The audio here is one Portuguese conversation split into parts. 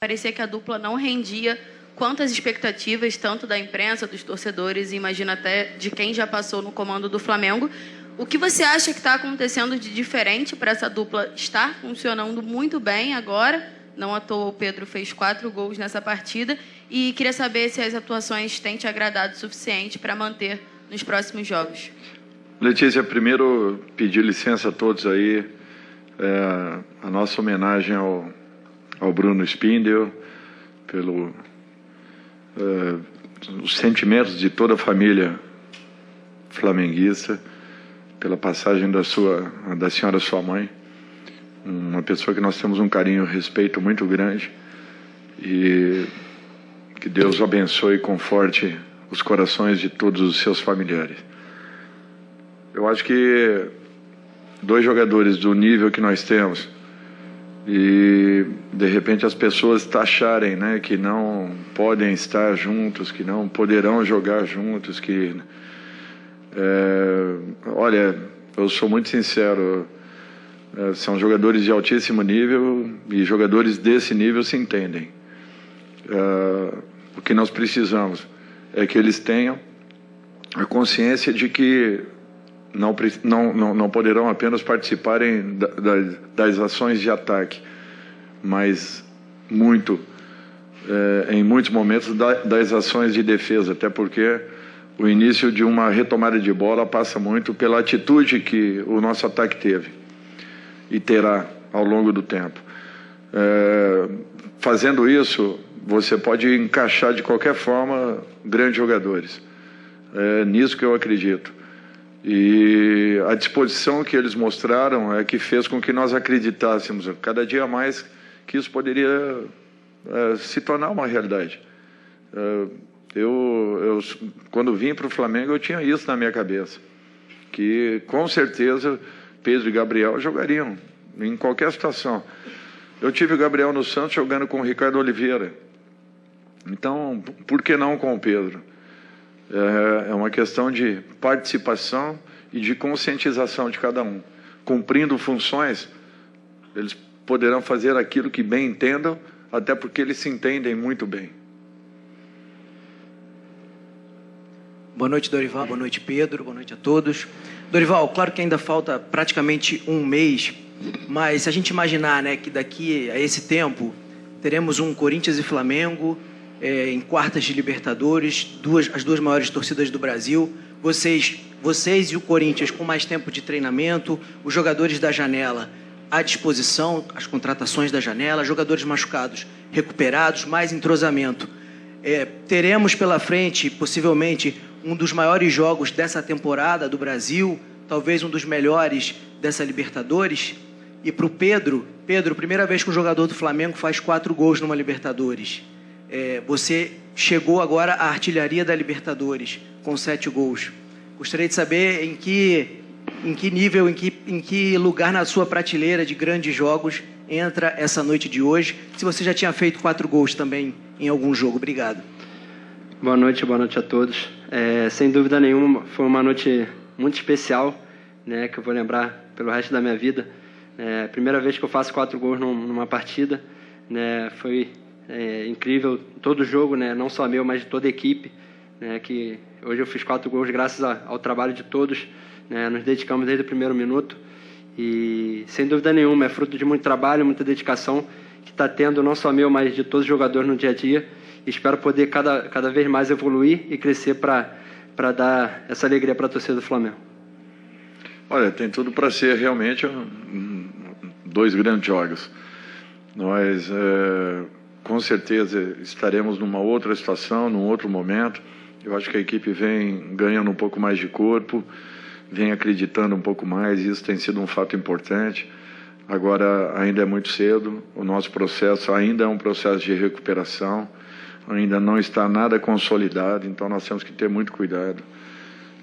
Parecia que a dupla não rendia quantas expectativas, tanto da imprensa, dos torcedores e imagino até de quem já passou no comando do Flamengo. O que você acha que está acontecendo de diferente para essa dupla estar funcionando muito bem agora? Não à toa o Pedro fez 4 gols nessa partida. E queria saber se as atuações têm te agradado o suficiente para manter nos próximos jogos. Letícia, primeiro pedir licença a todos aí, a nossa homenagem ao Bruno Spindel, os sentimentos de toda a família flamenguista, pela passagem da senhora sua mãe, uma pessoa que nós temos um carinho e respeito muito grande, e que Deus abençoe e conforte os corações de todos os seus familiares. Eu acho que 2 jogadores do nível que nós temos e de repente as pessoas taxarem, né, que não podem estar juntos, que não poderão jogar juntos, que olha, eu sou muito sincero, são jogadores de altíssimo nível e jogadores desse nível se entendem. O que nós precisamos é que eles tenham a consciência de que não poderão apenas participarem das ações de ataque, mas em muitos momentos das ações de defesa, até porque o início de uma retomada de bola passa muito pela atitude que o nosso ataque teve e terá ao longo do tempo. Fazendo isso, você pode encaixar de qualquer forma grandes jogadores. É nisso que eu acredito. E a disposição que eles mostraram é que fez com que nós acreditássemos cada dia mais que isso poderia se tornar uma realidade. Quando vim para o Flamengo, eu tinha isso na minha cabeça, que com certeza Pedro e Gabriel jogariam em qualquer situação. Eu tive o Gabriel no Santos jogando com o Ricardo Oliveira, então por que não com o Pedro? É uma questão de participação e de conscientização de cada um. Cumprindo funções, eles poderão fazer aquilo que bem entendam, até porque eles se entendem muito bem. Boa noite, Dorival. Boa noite, Pedro. Boa noite a todos. Dorival, claro que ainda falta praticamente um mês, mas se a gente imaginar, né, que daqui a esse tempo teremos um Corinthians e Flamengo em quartas de Libertadores, as 2 maiores torcidas do Brasil, vocês e o Corinthians com mais tempo de treinamento, os jogadores da janela à disposição, as contratações da janela, jogadores machucados recuperados, mais entrosamento. Teremos pela frente, possivelmente, um dos maiores jogos dessa temporada do Brasil, talvez um dos melhores dessa Libertadores. E para o Pedro, primeira vez que um jogador do Flamengo faz 4 gols numa Libertadores. Você chegou agora à artilharia da Libertadores com 7 gols. Gostaria de saber em que nível, em que lugar na sua prateleira de grandes jogos entra essa noite de hoje. Se você já tinha feito 4 gols também em algum jogo. Obrigado. Boa noite a todos. Sem dúvida nenhuma, foi uma noite muito especial, né, que eu vou lembrar pelo resto da minha vida. Primeira vez que eu faço 4 gols numa partida, né, foi incrível todo jogo, né, não só meu, mas de toda a equipe, né, que hoje eu fiz 4 gols graças ao trabalho de todos, né, nos dedicamos desde o primeiro minuto e sem dúvida nenhuma é fruto de muito trabalho, muita dedicação que está tendo não só meu, mas de todos os jogadores no dia a dia. E espero poder cada vez mais evoluir e crescer para dar essa alegria para a torcida do Flamengo. Olha, tem tudo para ser realmente 2 grandes jogos. Nós com certeza estaremos numa outra situação, num outro momento. Eu acho que a equipe vem ganhando um pouco mais de corpo, vem acreditando um pouco mais, e isso tem sido um fato importante. Agora ainda é muito cedo, o nosso processo ainda é um processo de recuperação, ainda não está nada consolidado, então nós temos que ter muito cuidado.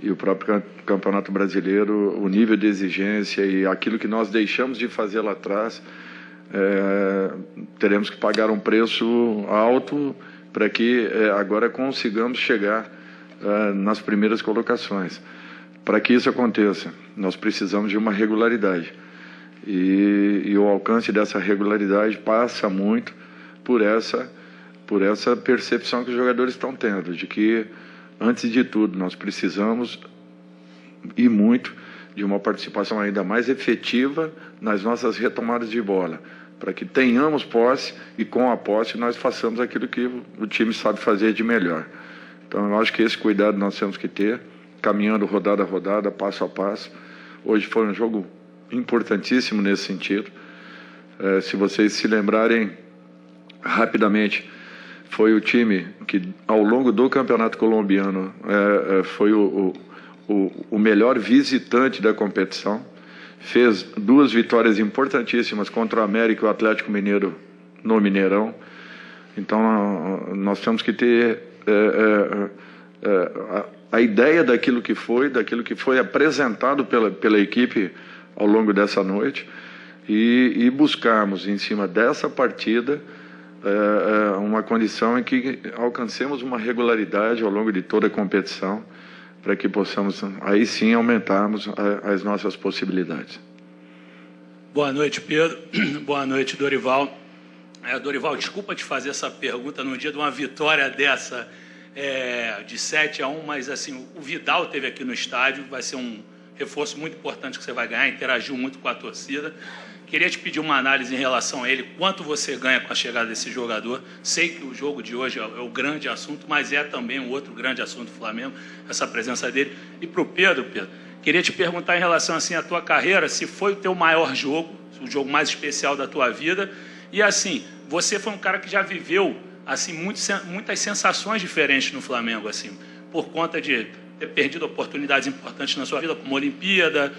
E o próprio Campeonato Brasileiro, o nível de exigência e aquilo que nós deixamos de fazer lá atrás, teremos que pagar um preço alto para que agora consigamos chegar nas primeiras colocações. Para que isso aconteça, nós precisamos de uma regularidade. E o alcance dessa regularidade passa muito por essa percepção que os jogadores estão tendo, de que, antes de tudo, nós precisamos, e muito, de uma participação ainda mais efetiva nas nossas retomadas de bola, para que tenhamos posse e, com a posse, nós façamos aquilo que o time sabe fazer de melhor. Então, eu acho que esse cuidado nós temos que ter, caminhando rodada a rodada, passo a passo. Hoje foi um jogo importantíssimo nesse sentido. Se vocês se lembrarem, rapidamente, foi o time que, ao longo do Campeonato Colombiano, foi o melhor visitante da competição. Fez 2 vitórias importantíssimas contra o América e o Atlético Mineiro no Mineirão. Então, nós temos que ter a ideia daquilo que foi apresentado pela equipe ao longo dessa noite e buscarmos, em cima dessa partida, uma condição em que alcancemos uma regularidade ao longo de toda a competição, para que possamos, aí sim, aumentarmos as nossas possibilidades. Boa noite, Pedro. Boa noite, Dorival. Dorival, desculpa te fazer essa pergunta no dia de uma vitória dessa, de 7-1, mas assim, o Vidal esteve aqui no estádio, vai ser um reforço muito importante que você vai ganhar, interagiu muito com a torcida. Queria te pedir uma análise em relação a ele, quanto você ganha com a chegada desse jogador. Sei que o jogo de hoje é o grande assunto, mas é também um outro grande assunto do Flamengo, essa presença dele. E para o Pedro, queria te perguntar em relação assim, à tua carreira, se foi o teu maior jogo, o jogo mais especial da tua vida, e assim, você foi um cara que já viveu assim, muitas sensações diferentes no Flamengo, assim, por conta de ter perdido oportunidades importantes na sua vida, como a Olimpíada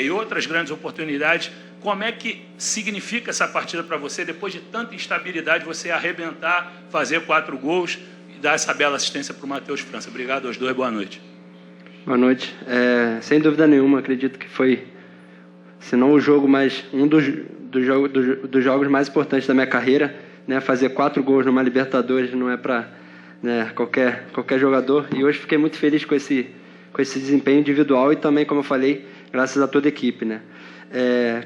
e outras grandes oportunidades. Como é que significa essa partida para você, depois de tanta instabilidade, você arrebentar, fazer 4 gols e dar essa bela assistência para o Matheus França? Obrigado aos dois, boa noite. Boa noite. Sem dúvida nenhuma, acredito que foi, se não o jogo, mas um dos jogos mais importantes da minha carreira, né? Fazer 4 gols numa Libertadores não é para, né, qualquer jogador. E hoje fiquei muito feliz com esse desempenho individual e também, como eu falei, graças a toda a equipe, né?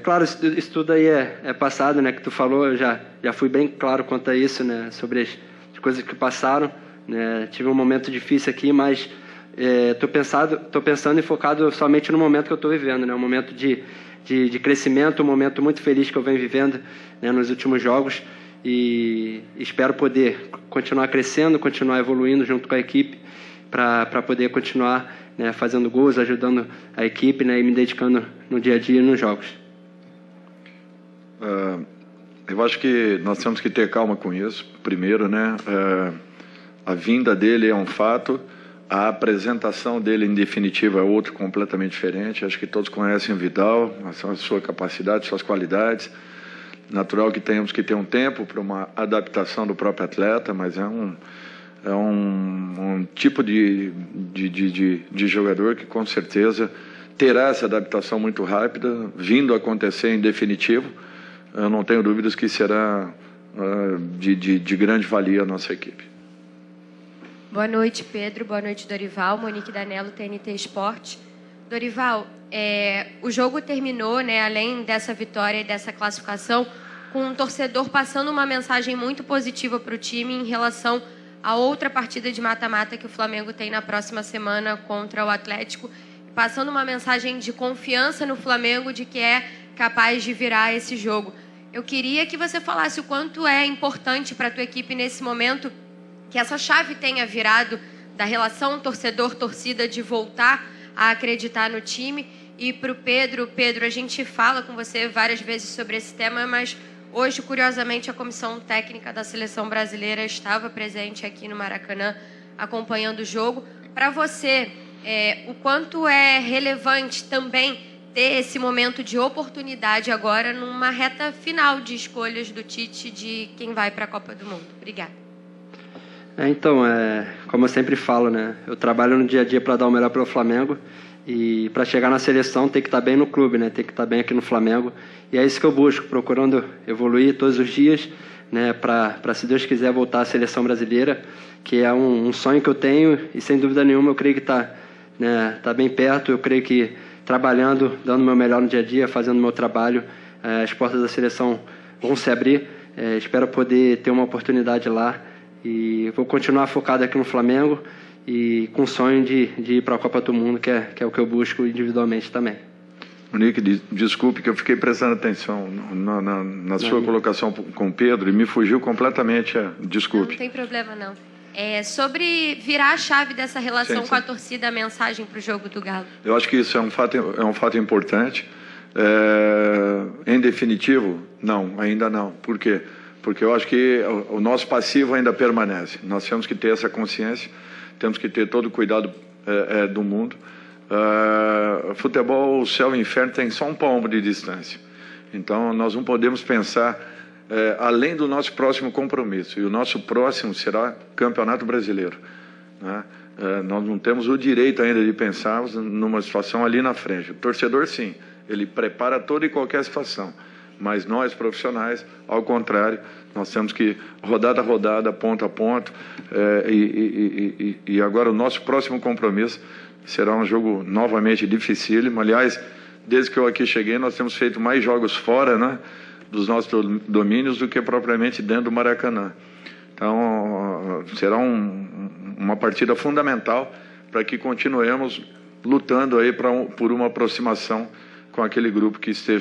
Claro, isso tudo aí é passado, né? Que tu falou, eu já fui bem claro quanto a isso, né? Sobre as coisas que passaram, né? Tive um momento difícil aqui, mas tô pensando e focado somente no momento que eu estou vivendo, né? Um momento de crescimento, um momento muito feliz que eu venho vivendo, né, nos últimos jogos, e espero poder continuar crescendo, continuar evoluindo junto com a equipe para poder continuar, né, fazendo gols, ajudando a equipe, né, e me dedicando no dia a dia nos jogos. Eu acho que nós temos que ter calma com isso. Primeiro, né, a vinda dele é um fato, a apresentação dele, em definitiva, é outro completamente diferente. Acho que todos conhecem o Vidal, a sua capacidade, suas qualidades. Natural que tenhamos que ter um tempo para uma adaptação do próprio atleta, mas é um tipo de jogador que, com certeza, terá essa adaptação muito rápida, vindo a acontecer em definitivo. Eu não tenho dúvidas que será de grande valia a nossa equipe. Boa noite, Pedro. Boa noite, Dorival. Monique Danello, TNT Esporte. Dorival, o jogo terminou, né, além dessa vitória e dessa classificação, com um torcedor passando uma mensagem muito positiva para o time em relação a outra partida de mata-mata que o Flamengo tem na próxima semana contra o Atlético, passando uma mensagem de confiança no Flamengo, de que é capaz de virar esse jogo. Eu queria que você falasse o quanto é importante para a tua equipe nesse momento que essa chave tenha virado da relação torcedor-torcida, de voltar a acreditar no time. E para o Pedro, a gente fala com você várias vezes sobre esse tema, mas hoje, curiosamente, a comissão técnica da Seleção Brasileira estava presente aqui no Maracanã, acompanhando o jogo. Para você, o quanto é relevante também ter esse momento de oportunidade agora numa reta final de escolhas do Tite de quem vai para a Copa do Mundo? Obrigada. Então, como eu sempre falo, né? Eu trabalho no dia a dia para dar o melhor para o Flamengo, e para chegar na seleção tem que estar bem no clube, né? Tem que estar bem aqui no Flamengo, e é isso que eu busco, procurando evoluir todos os dias, né? Para, se Deus quiser, voltar à seleção brasileira, que é um sonho que eu tenho, e sem dúvida nenhuma eu creio que está, né, tá bem perto. Eu creio que trabalhando, dando o meu melhor no dia a dia, fazendo o meu trabalho, as portas da seleção vão se abrir, Espero poder ter uma oportunidade lá e vou continuar focado aqui no Flamengo e com o sonho de ir para a Copa do Mundo, que é o que eu busco individualmente também. Monique, desculpe que eu fiquei prestando atenção na sua colocação com o Pedro e me fugiu completamente. Desculpe. Não tem problema, não. Sobre virar a chave dessa relação Sim. com a torcida, a mensagem para o jogo do Galo. Eu acho que isso é um fato importante. Em definitivo, não, ainda não. Por quê? Porque eu acho que o nosso passivo ainda permanece. Nós temos que ter essa consciência, temos que ter todo o cuidado do mundo. Futebol, o céu e o inferno tem só um palmo de distância. Então, nós não podemos pensar além do nosso próximo compromisso. E o nosso próximo será Campeonato Brasileiro, né? Nós não temos o direito ainda de pensarmos numa situação ali na frente. O torcedor, sim, ele prepara toda e qualquer situação. Mas nós, profissionais, ao contrário, nós temos que, rodada a rodada, ponto a ponto. E agora o nosso próximo compromisso será um jogo novamente dificílimo. Aliás, desde que eu aqui cheguei, nós temos feito mais jogos fora, né, dos nossos domínios do que propriamente dentro do Maracanã. Então, será uma partida fundamental para que continuemos lutando aí por uma aproximação com aquele grupo que esteve